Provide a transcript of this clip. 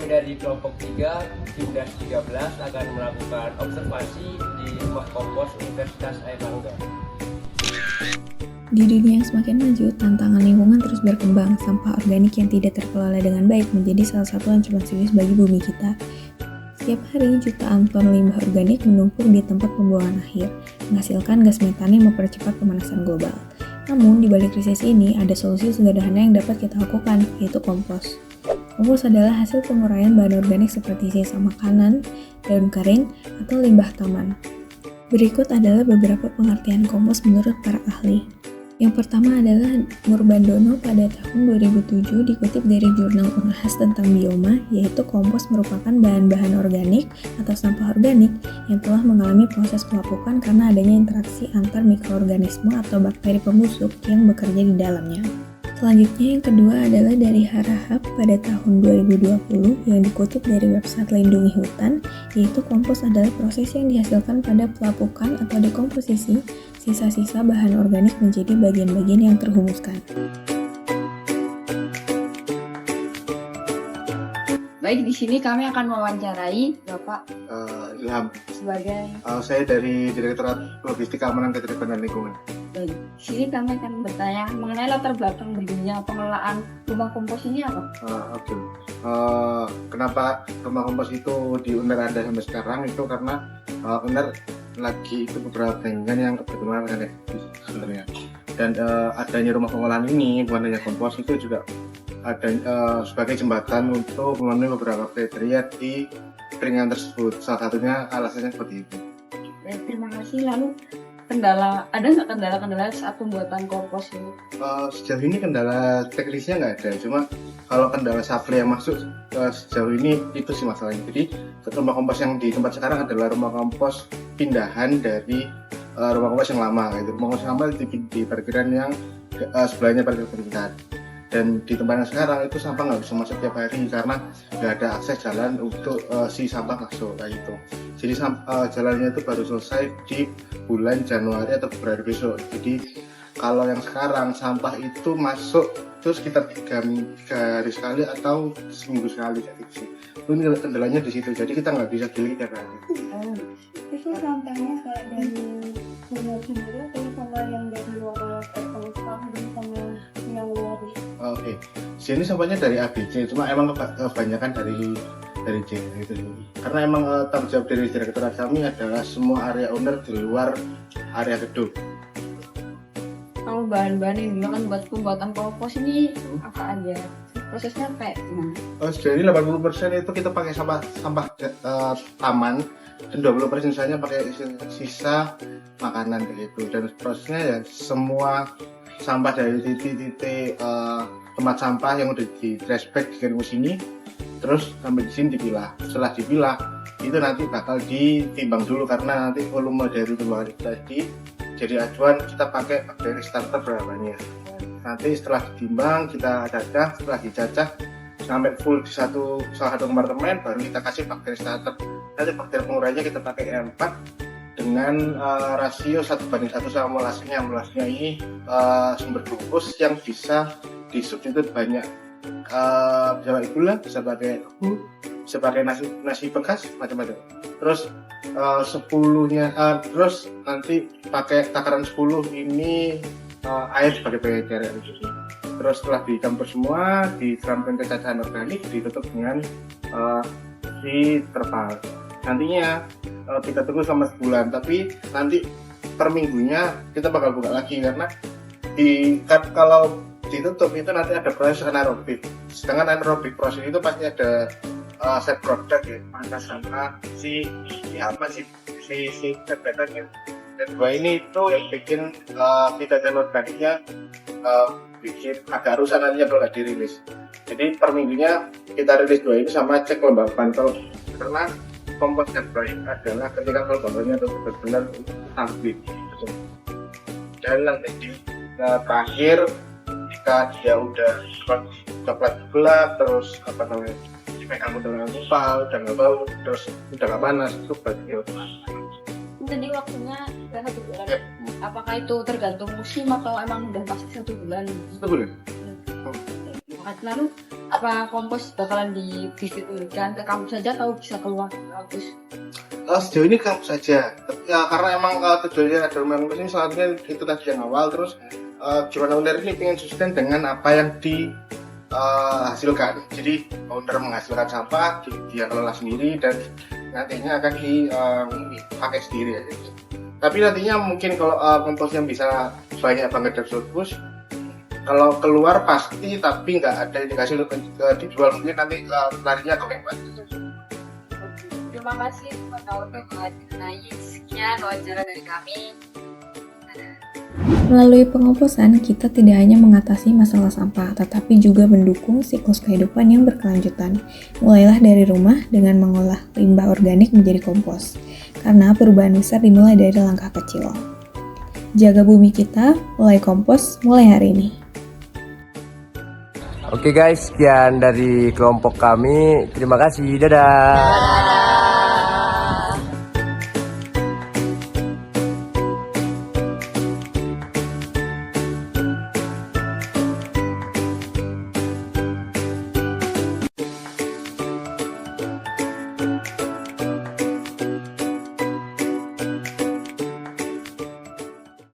kami dari kelompok 3, Timdas 13 akan melakukan observasi di rumah kompos Universitas Airlangga. Di dunia yang semakin maju, tantangan lingkungan terus berkembang. Sampah organik yang tidak terkelola dengan baik menjadi salah satu ancaman serius bagi bumi kita. Setiap hari, jutaan ton limbah organik menumpuk di tempat pembuangan akhir, menghasilkan gas metan yang mempercepat pemanasan global. Namun, di balik krisis ini, ada solusi sederhana yang dapat kita lakukan, yaitu kompos. Kompos adalah hasil penguraian bahan organik seperti sisa makanan, daun kering, atau limbah taman. Berikut adalah beberapa pengertian kompos menurut para ahli. Yang pertama adalah Murbandono pada tahun 2007 dikutip dari jurnal Unhas tentang bioma, yaitu kompos merupakan bahan-bahan organik atau sampah organik yang telah mengalami proses pelapukan karena adanya interaksi antar mikroorganisme atau bakteri pembusuk yang bekerja di dalamnya. Selanjutnya yang kedua adalah dari Harahap pada tahun 2020 yang dikutip dari website Lindungi Hutan, yaitu kompos adalah proses yang dihasilkan pada pelapukan atau dekomposisi sisa-sisa bahan organik menjadi bagian-bagian yang terhumuskan. Baik, di sini kami akan mewawancarai Bapak Ilham. sebagai Saya dari Direktorat Logistik Keamanan Ketertiban dan Lingkungan. Di sini kami akan bertanya mengenai latar belakang berdirinya pengelolaan rumah kompos ini apa? Oke. Kenapa rumah kompos itu di UNER ada sampai sekarang itu karena UNER lagi itu beberapa lingkungan yang kebetulan kan sebenarnya. Dan adanya rumah pengolahan ini bukan hanya kompos itu juga ada sebagai jembatan untuk memenuhi beberapa kriteria di lingkungan tersebut. Salah satunya alasannya seperti itu. Baik, terima kasih. Lalu ada nggak kendala-kendala saat pembuatan kompos ini? Sejauh ini kendala teknisnya nggak ada, cuma kalau kendala supply yang masuk sejauh ini itu sih masalahnya. Jadi rumah kompos yang di tempat sekarang adalah rumah kompos pindahan dari rumah kompos yang lama. Gitu. Rumah kompos yang lama di parkiran yang sebelahnya parkir tingkat. Dan di tempat yang sekarang itu sampah nggak bisa masuk tiap hari karena nggak ada akses jalan untuk si sampah masuk kayak gitu. Jadi jalannya itu baru selesai di bulan Januari atau Februari besok. Jadi kalau yang sekarang sampah itu masuk terus sekitar 3 hari sekali atau seminggu sekali kayak gitu. Itu kendalanya di situ. Jadi kita nggak bisa giling tiap hari. Itu sampahnya kayak dari pulau sendiri atau sama yang dari luar kawasan sama yang luar? Oke, sini sampahnya dari ABC, cuma emang kebanyakan dari C gitu. Karena emang tanggung jawab dari direktorat kami adalah semua area owner di luar area gedung. Kalau bahan-bahan yang digunakan buat pembuatan kompos ini apa aja? Prosesnya kayak gimana? Sejauh ini 80% itu kita pakai sampah taman dan 20% sisanya pakai sisa makanan begitu. Dan prosesnya ya semua sampah dari titik-titik tempat sampah yang udah di trash bag dikirim ke sini, terus sampai di sini dipilah. Setelah dipilah itu nanti bakal ditimbang dulu karena nanti volume dari timbangan itu tadi jadi acuan kita pakai bakteri starter berapa banyak. Nanti setelah ditimbang kita cacah, setelah dicacah sampai full di salah satu kompartemen baru kita kasih bakteri starter. Nanti bakteri pengurainya kita pakai E4 dengan rasio 1:1 sama molasnya. Molasnya ini sumber glukus yang bisa disubstitut banyak, bisa pakai gula, bisa pakai bisa pakai nasi bekas macam-macam. Terus 10-nya terus nanti pakai takaran 10 ini air sebagai pengecer. Terus setelah dicampur semua disiramkan ke cacahan organik, ditutup dengan di terpal. Nantinya kita tunggu selama sebulan, tapi nanti per minggunya kita bakal buka lagi karena kalau ditutup itu nanti ada proses anaerobik. Sedangkan anaerobik proses itu pasti ada set produk ya, maka sama si terbatasnya. Dan dua ini itu yang bikin tidak ada organiknya bikin agak rusak nantinya kalau nggak dirilis. Jadi per minggunya kita rilis dua ini sama cek kelembapan. Karena kompos yang baik adalah ketika kelembabannya itu benar-benar stabil. Dan nanti terakhir ketika dia udah coklat gelap, terus dipegang dengan kupal, udah nggak bau, terus udah nggak panas, itu berarti Jadi waktunya udah 1 bulan. Apakah itu tergantung musim atau emang udah pasti 1 bulan? 1 bulan. Lalu Apa kompos bakalan didistribusikan ke kampus saja atau bisa keluar kampus? Sejauh ini kampus saja ya, karena emang tujuannya ada rumah kampus ini salah satunya itu tadi yang awal. Terus gimana owner ini ingin sustain dengan apa yang dihasilkan. Jadi owner menghasilkan sampah, dia kelola sendiri dan nantinya akan dipakai sendiri ya. Tapi nantinya mungkin kalau komposnya bisa banyak banget dan surplus, kalau keluar pasti, tapi nggak ada indikasi untuk dijual, mungkin nanti larinya ke Pemkot. Terima kasih Pak Auto mengenai sekian wawancara dari kami. Melalui pengomposan, kita tidak hanya mengatasi masalah sampah, tetapi juga mendukung siklus kehidupan yang berkelanjutan. Mulailah dari rumah dengan mengolah limbah organik menjadi kompos, karena perubahan besar dimulai dari langkah kecil. Jaga bumi kita, mulai kompos, mulai hari ini. Oke guys, sekian dari kelompok kami. Terima kasih. Dadah.